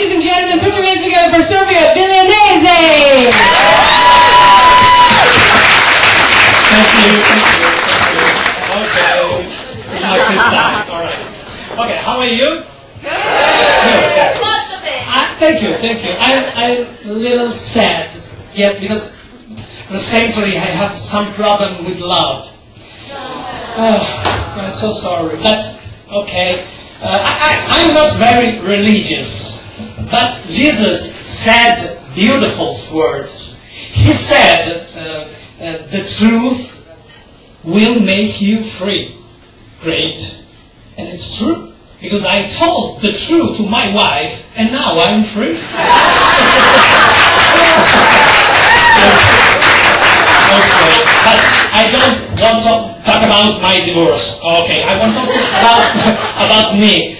ladies and gentlemen, put your hands together for Sergio Viglianese! Thank you. Okay. My first time. All right. Okay, how are you? Good. Thank you. I'm a little sad. Yes, because recently I have some problem with love. I'm so sorry, but okay. I'm not very religious, but Jesus said beautiful word. He said, the truth will make you free. Great. And it's true, because I told the truth to my wife, and now I'm free. Okay, but I don't want to talk about my divorce. Okay, I want to talk about me.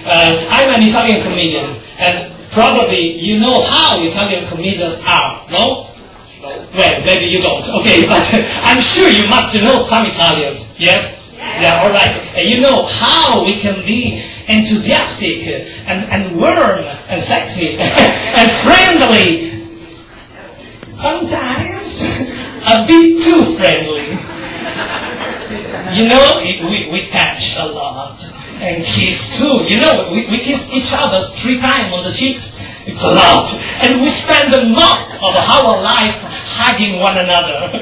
I'm an Italian comedian, and probably you know how Italian comedians are, no? Well, maybe you don't. Okay, but I'm sure you must know some Italians. Yes? Yeah, all right. You know how we can be enthusiastic and warm and sexy and friendly. Sometimes a bit too friendly. You know, we touch a lot and kiss too. You know, we kiss each other 3 times on the cheeks. It's a lot. And we spend the most of our life hugging one another.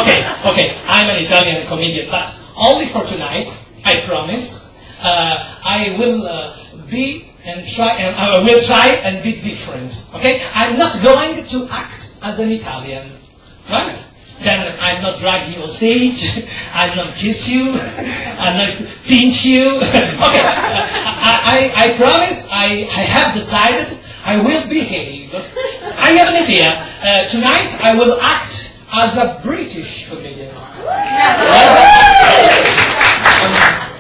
Okay, I'm an Italian comedian, but only for tonight, I promise. I will try and be different. Okay? I'm not going to act as an Italian. Right? Then I'm not drag you on stage, I'm not kiss you, I'm not pinch you. Okay, I promise, I have decided I will behave. I have an idea. Tonight I will act as a British comedian.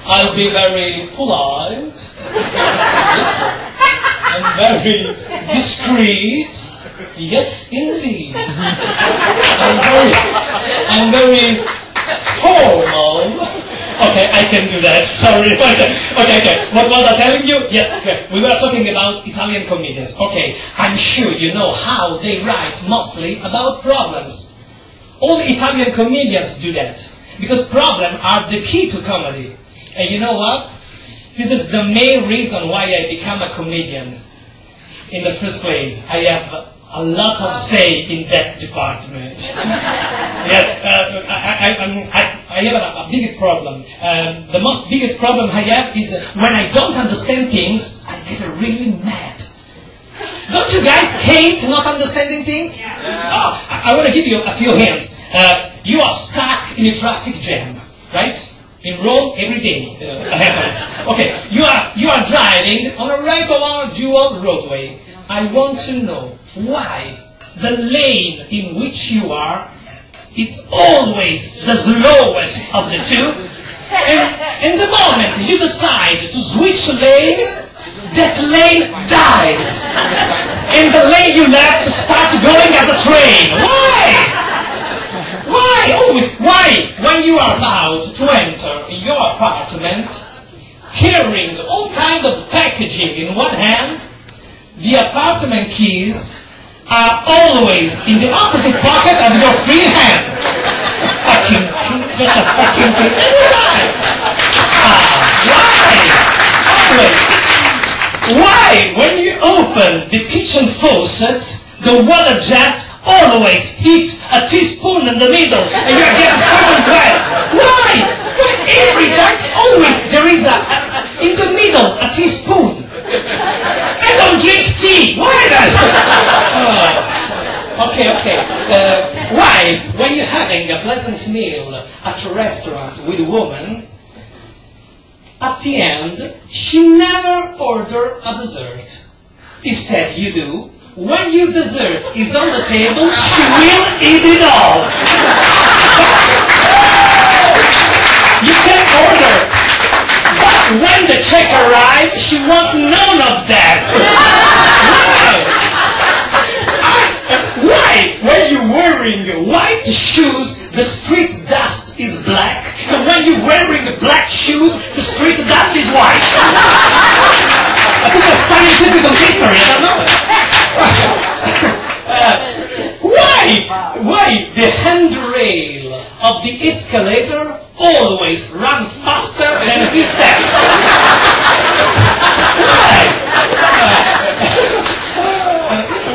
I'll be very polite, and very discreet. Yes, indeed. I'm very formal. Okay, I can do that. Sorry. Okay. What was I telling you? Yes, okay. We were talking about Italian comedians. Okay, I'm sure you know how they write mostly about problems. All Italian comedians do that. Because problems are the key to comedy. And you know what? This is the main reason why I became a comedian. In the first place, I have a lot of say in that department. Yes, I have a big problem. The most biggest problem I have is when I don't understand things, I get really mad. Don't you guys hate not understanding things? Oh, I want to give you a few hints. You are stuck in a traffic jam, right? In Rome, every day happens. Okay, you are driving on a regular dual roadway. I want to know why the lane in which you are, it's always the slowest of the two. And the moment you decide to switch lane, that lane dies. And the lane you left starts going as a train. Why? Why? Always. Why? When you are allowed to enter your apartment, carrying all kind of packaging in one hand, the apartment keys are always in the opposite pocket of your free hand. Fucking just a fucking thing every time. Why? Always. Why? When you open the kitchen faucet, the water jet always hits a teaspoon in the middle and you get so wet. Why? Every time, always there is in the middle a teaspoon. I don't drink tea. Why does? Okay. Why, when you're having a pleasant meal at a restaurant with a woman, at the end, she never orders a dessert. Instead, you do. When your dessert is on the table, she will eat it all. You can order. But when the check arrives, she wants none of that. Why? When you're wearing white shoes, the street dust is black. And when you're wearing black shoes, the street dust is white. This is scientific history, I don't know it. of the escalator always run faster than his steps. Why?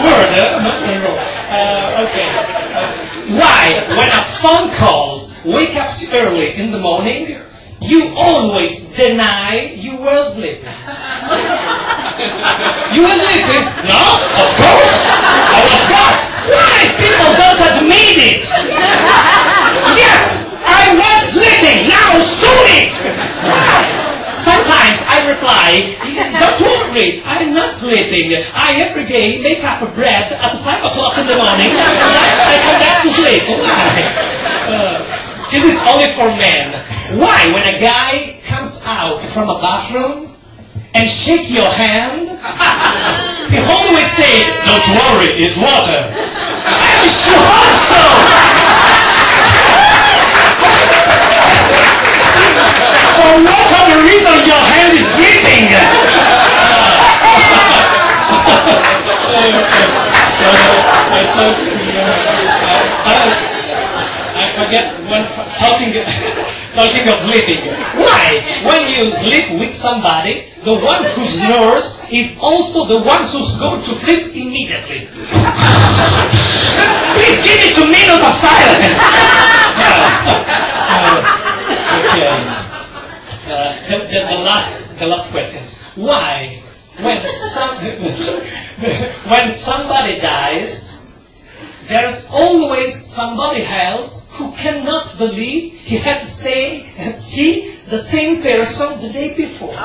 Word, okay. Why, when a phone calls, wake up early in the morning, you always deny you were sleeping? You were sleeping? No, of course. I was not. Why? People don't admit it. Yes, I was sleeping. Now sue me. Sometimes I reply, don't worry, I'm not sleeping. I every day make up bread at 5 o'clock in the morning and I come back to sleep. Why? This is only for men. Why? When a guy comes out from a bathroom and shake your hand, he always says, don't worry, it's water. I'm sure so! For what other reason your hand is dripping? I forget when talking of sleeping. Why? When you sleep with somebody, the one who snores is also the one who's going to sleep immediately. Please give me 2 minutes of silence. Okay. The last questions. Why, when somebody dies, there's always somebody else who cannot believe he had to see the same person the day before.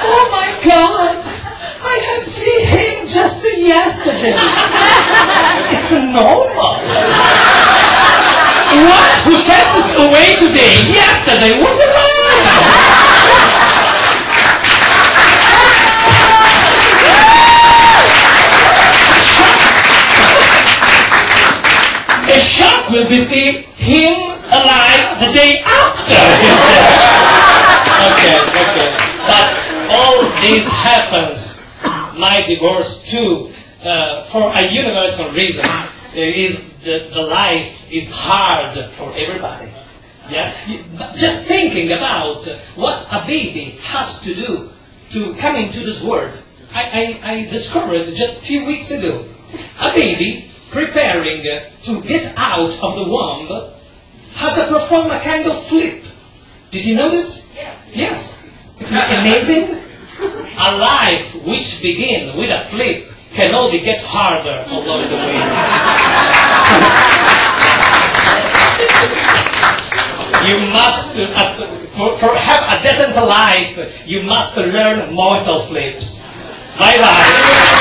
Oh my God! I had seen him just yesterday. It's normal. One who passes away today, yesterday was alive. The shock will be seeing him alive the day after his death. Okay. But all this happens, my divorce too, for a universal reason. Is the life is hard for everybody. Yes? Just thinking about what a baby has to do to come into this world. I discovered just a few weeks ago. A baby preparing to get out of the womb has to perform a kind of flip. Did you know that? Yes. Yes. It's amazing. A life which begins with a flip can only get harder along the way. You must, for have a decent life, you must learn mortal flips. Bye-bye.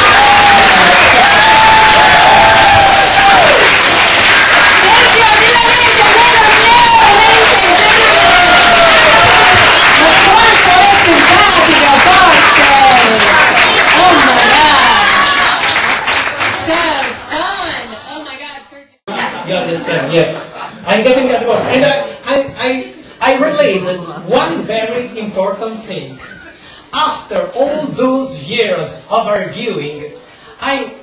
You understand? Yes. I'm getting a divorce. And I realized one very important thing. After all those years of arguing, I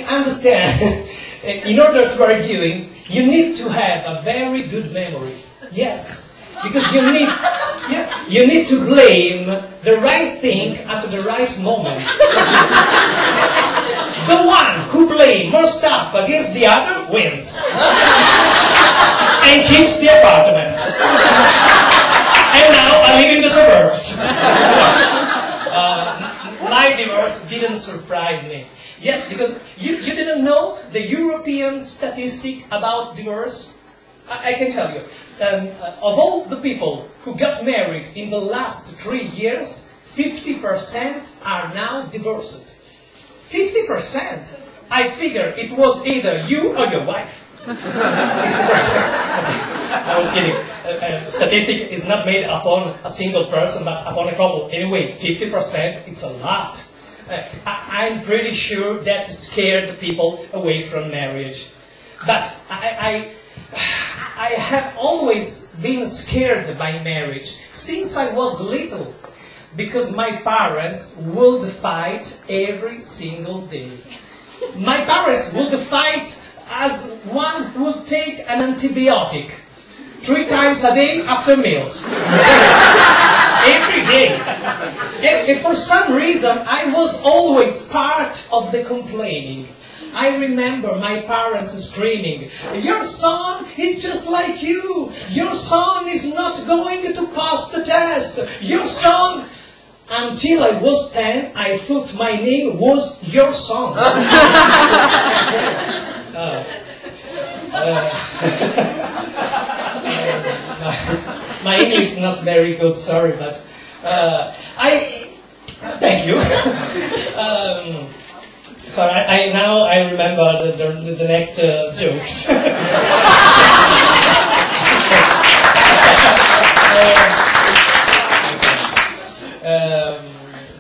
understand in order to arguing, you need to have a very good memory. Yes. Because you need to blame the right thing at the right moment. The one who blames more stuff against the other wins. And keeps the apartment. And now I live in the suburbs. My divorce didn't surprise me. Yes, because you didn't know the European statistic about divorce? I can tell you. Of all the people who got married in the last 3 years, 50% are now divorced. 50%? I figure it was either you or your wife. 50%. I was kidding. Statistic is not made upon a single person, but upon a couple. Anyway, 50%, it's a lot. I'm pretty sure that scared people away from marriage. But I have always been scared by marriage since I was little, because my parents would fight every single day. My parents would fight as one who will take an antibiotic 3 times a day after meals. Every day. And for some reason, I was always part of the complaining. I remember my parents screaming, "Your son is just like you. Your son is not going to pass the test. Your son..." Until I was 10, I thought my name was your son. My English is not very good, sorry, but thank you. So now I remember the next jokes.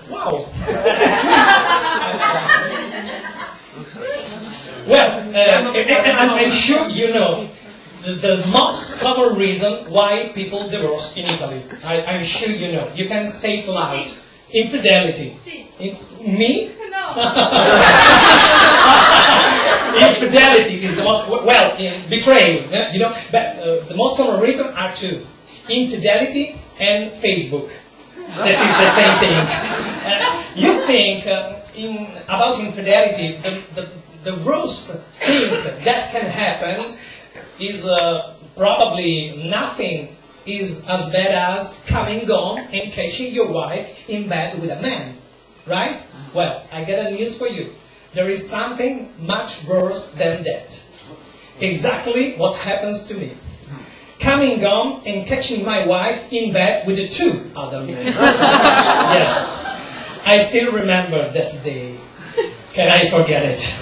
Wow. Well, I'm sure you know the most common reason why people divorce in Italy. I'm sure you know. You can say it loud. Infidelity. Me? No. Infidelity is the most, well, betrayal, you know, but the most common reason are 2. Infidelity and Facebook. That is the same thing. You think about infidelity, the worst thing that can happen is probably nothing is as bad as coming home and catching your wife in bed with a man. Right? Well, I got a news for you. There is something much worse than that. Exactly what happens to me. Coming home and catching my wife in bed with 2 other men. Yes. I still remember that day. Can I forget it?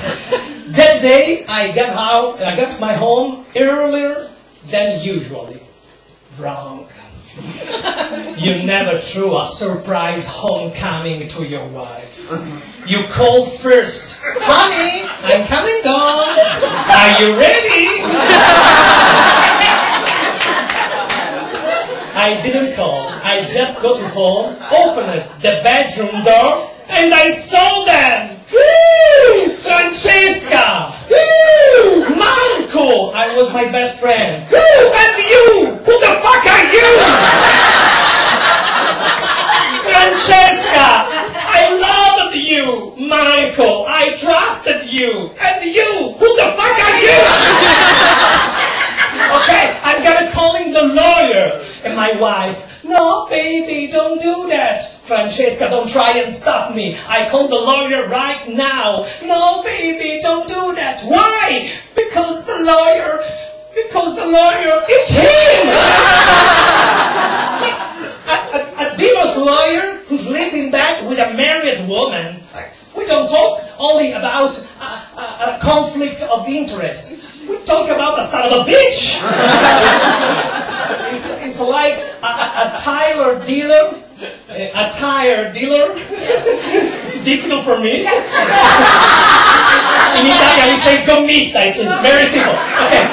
That day I got my home earlier than usually. Wrong. You never threw a surprise homecoming to your wife. You called first. "Honey, I'm coming home. Are you ready?" I didn't call. I just got home, opened the bedroom door, and I saw them. Woo! Francesca! Woo! Marco! I was my best friend. Woo! And you! Who the fuck are you? Francesca! I loved you! Marco! I trusted you! And you! Who the fuck are you? Okay, I'm gonna calling the lawyer. And my wife, "No, baby, don't do that. Francesca, don't try and stop me. I call the lawyer right now." "No, baby, don't do that." "Why?" Because the lawyer, it's him! a divorce lawyer who's living back with a married woman. We don't talk only about a conflict of interest. We talk about the son of a bitch. It's like a tire dealer. A tire dealer. It's difficult for me. In Italian we say gommista. It's very simple. Okay.